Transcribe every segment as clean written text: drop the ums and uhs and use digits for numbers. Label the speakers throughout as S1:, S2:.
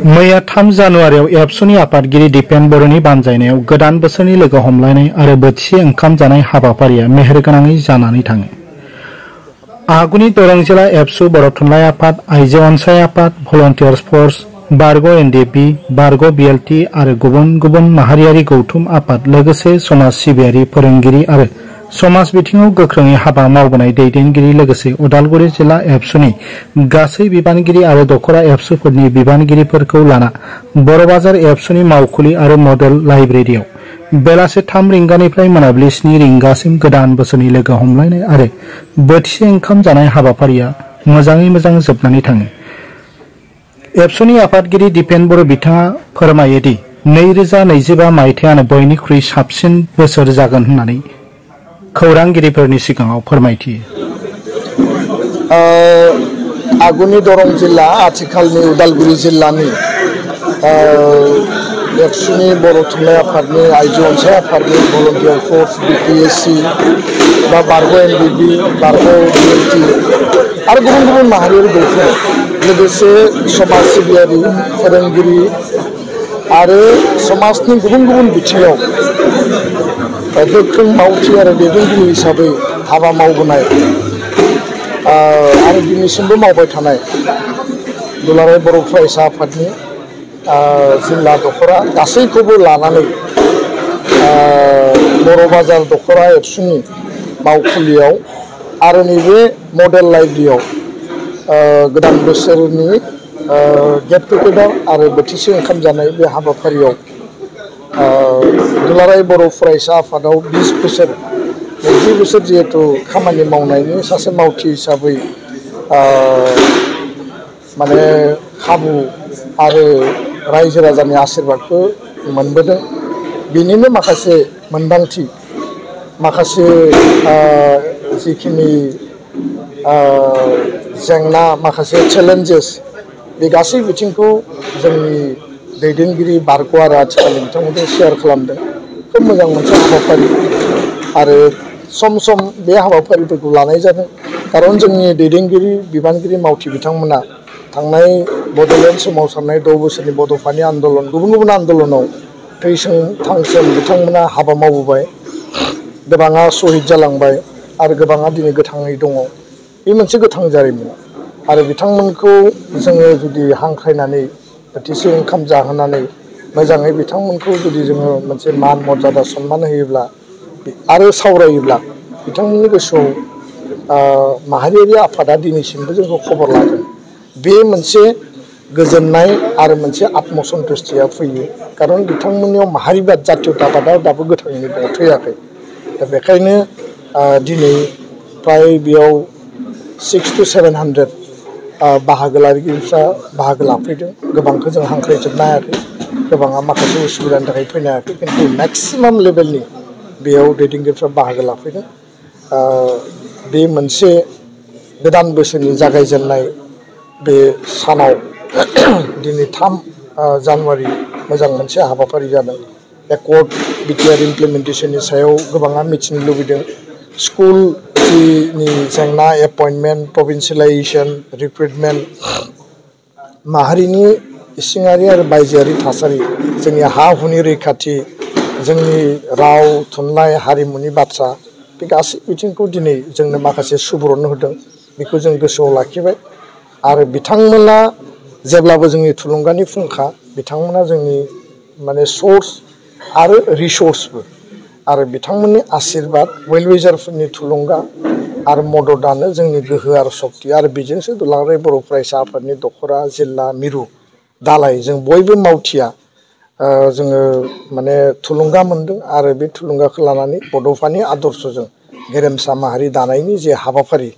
S1: मैया 3 जानुवारियाव एबसुनि आफादगिरि दिपेन बर'नि बानजायनायाव गोदान बोसोरनि लोगो हमलायनाय आरो बोथिसे ओंखाम जानाय हाबाफारिया मेहेरगोनाङै जानानै थाङो। आगुनि दरं जिल्ला एबसु बर' थुनलाइ आफाद, आइजो अनसाय आफाद, भलन्टियार्स फर्स, बारग' एनडिएफबि, बारग' बिएलटि आरो गुबुन गुबुन माहारियारि गौथुम आफाद लोगोसे समाज सिबियारि फोरोंगिरि आरो समाज बिथिङाव गोख्रोङै हाबा मावबोनाय दैदेनगिरि लोगोसे उदालगुरि जिल्ला एबसुनि गासै बिबानगिरि आरो दखरा एबसुफोरनि बिबानगिरिफोरखौ लाना बर' बाजार एबसुनि मावखुलि आरो मडेल लाइब्रेरियाव बेलासे 3 रिंगानिफ्राय मोनाबिलि 7 रिंगासिम गोदान बोसोरनि लोगो हमलायनाय आरो बोथिसे ओंखाम जानाय हाबाफारिया मोजाङै मोजां जोबनानै थाङो। एबसुनि आफादगिरि दिपेन बर' बिथाङा फोरमायो दि 2025 मायथाइयानो बयनिख्रुइ साबसिन बोसोर जागोन होननानै खौरांगिरिफोरनि सिगाङाव फोरमायथियो।
S2: आगुनि दरं जिल्ला आथिखालनि उदालगुरि जिल्लानि एबसुनि बर' थुनलाइ आफादनि, आइजो अनसाय आफादनि, भलन्टियार फर्स, बिपिएससि बा बारग' एनडिएफबि, बारग' बिएलटि आरो गुबुन गुबुन माहारियारि गौथुम लोगोसे समाज सिबियारि फोरोंगिरि आरो समाजनि गुबुन गुबुन बिथिङाव गोख्रों मावथि आरो दैदेनगिरि हिसाबै हाबा मावबोनाय आरो दिनैसिमबो मावबाय थानाय दुलाराय बर' फरायसा आफादनि जिल्ला दखरा गासैखौबो लानानै बर' बाजार दखरा एबसुनि मावखुलियाव आरो नैबे मडेल लाइब्रेरियाव गोदान बोसोरनि गेट टुगेदार आरो बोथिसे ओंखाम जानाय बे हाबाफारियाव दुलाराय बर' फरायसा आफादाव 20 बोसोर 20 बोसोर जिहेतु खामानि मावनायनि सासे मावथि हिसाबै माने खाबु आरो रायजो राजानि आशीर्बादखौ मोनबोदों। बेनिनो माखासे मोनदांथि माखासे जिखिनि जेंना माखासे चेलेन्जेस बे गासै बिथिंखौ जोंनि दैदेनगिरि बारग' आरो आथिखालनि बिथांमोनजों शेयार खालामदों। खोब मोजां मोनसे हाबाफारि आरो सम सम बे हाबाफारिफोरखौ लानाय जादों खारन जोंनि दैदेनगिरि बिबानगिरि मावथि बिथांमोना थांनाय बड'लेण्ड सोमावसारनाय 6 बोसोरनि बड'फानि आन्दलन गुबुन गुबुन आन्दलनाव थैसोम थांसोम बिथांमोना हाबा मावबोबाय, गोबाङा शहीद जालांबाय आरो गोबाङा दिनै गोथाङै दङ। बे मोनसे गोथां जारिमिन आरो बिथांमोनखौ जोङो जुदि हांख्रायनानै बोथिसे ओंखाम जाहोनानै मोजाङै बिथांमोनखौ जुदि जोङो मोनसे मान मर्यादा सन्मान होयोब्ला आरो सावरायोब्ला बिथांमोननि गोसोआव माहारियारि आफादा दिनैसिमबो जोंखौ खबर लादों। बे मोनसे गोजोननाय आरो मोनसे आत्मसन्তুष्टिया फैयो खारन बिथांमोननियाव माहारिबाद जातीयताबादा दाबो गोथाङैनो दङ, थैयाखै। दा बेखायनो दिनै फ्राय बेयाव 600 to 700 बाहागो लागिरिफ्रा बाहागो लाफैदों। गोबांखौ जों हांख्रायजोबनो हायाखै, गोबाङा माखासे उसुबिदानि थाखाय फैनो हायाखै, खिन्थु मेक्सिमाम लेभेलनि बेयाव दैदेनगिरिफ्रा बाहागो लाफैदों। बे मोनसे गोदान बोसोरनि जागायजेननाय बे सानाव दिनै 3 जानुवारि मोजां मोनसे हाबाफारि जादों। एकर्ड बिटिआर इमप्लिमेन्टेसननि सायाव गोबाङा मिथिनो लुबैदों। स्कुलनि जेंना, एपइन्टमेन्ट, प्रभिन्सियेलाइजेसन, रिक्रुटमेन्ट, माहारिनि इसिङारि आरो बायजोआरि थासारि, जोंनि हा हुनि रैखाथि, जोंनि राव थुनलाइ हारिमुनि बाथ्रा, बे गासै बिथिंखौ दिनै जोंनो माखासे सुबुरुन होदों। बेखौ जों गोसोआव लाखिबाय आरो बिथांमोना जेब्लाबो जोंनि थुलुंगानि फुंखा, बिथांमोना जोंनि माने सर्स आरो रिसर्सबो आरो बिथांमोननि आशीर्बाद वेल विजारफोरनि थुलुंगा आरो मददानो जोंनि गोहो आरो सक्ति आरो बेजोंसो दुलाराय बर' फरायसा आफादनि दखरा जिल्ला मिरु दालाय जों बयबो मावथिया जोङो माने थुलुंगा मोनदों आरो बे थुलुंगाखौ लानानै बड'फानि आदर्शजों गेरेमसा माहारि दानायनि जे हाबाफारि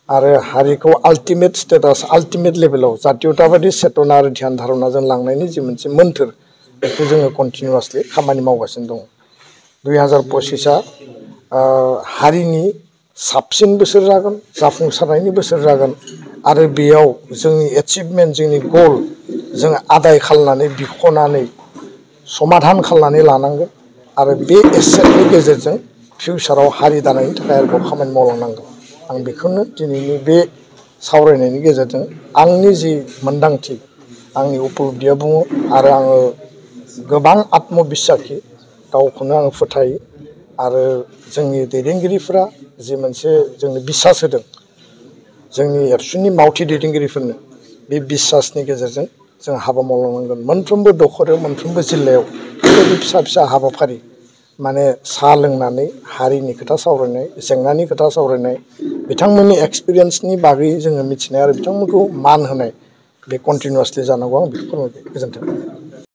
S2: आरो हारिखौ आल्टिमेट स्टेटास आल्टिमेट लेभेलाव जातीयताबादि चेतना आरो ध्यान धारणाजों लांनायनि जे मोनसे मोन्थोर बेखौ जोङो कन्टिनिउवासलि खामानि मावगासिनो दङ। 2025आ हारिनि साबसिन बोसोर जागोन, जाफुंसारनायनि बोसोर जागोन आरो बेयाव जोंनि एचिभमेन्ट जोंनि गल जों आदाय खालामनानै बिख'नानै समाधान खालामनानै लानांगोन आरो बे एसेटनि गेजेरजों फिउचाराव हारि दानायनि थाखाय आरोबाव खामानि मावलांनांगोन। आं बेखौनो दिनैनि बे सावरायनायनि गेजेरजों आंनि जि मोन्दांथि आंनि उपलब्धिया बुङो आरो आङो गोबां आत्मबिस्साखि गावखौनो आङो फोथायो आरो जोंनि दैदेनगिरिफोरा जि मोनसे जोंनो बिसास होदों जोंनि एबसुनि मावथि दैदेनगिरिफोरनो बे बिसासनि गेजेरजों जों हाबा मावलांनांगोन मोनफ्रोमबो दखराव मोनफ्रोमबो जिल्लायाव बेबायदि फिसा फिसा हाबाफारि माने साहा लोंनानै हारिनि खोथा सावरायनाय जेंनानि खोथा सावरायनाय बिथांमोननि एक्सपिरियेन्सनि बागै जोङो मिथिनाय आरो बिथांमोनखौ मान होनाय बे कन्टिनिउवासलि जानांगौ आं बेखौ फोरमायबाय गोजोन्थों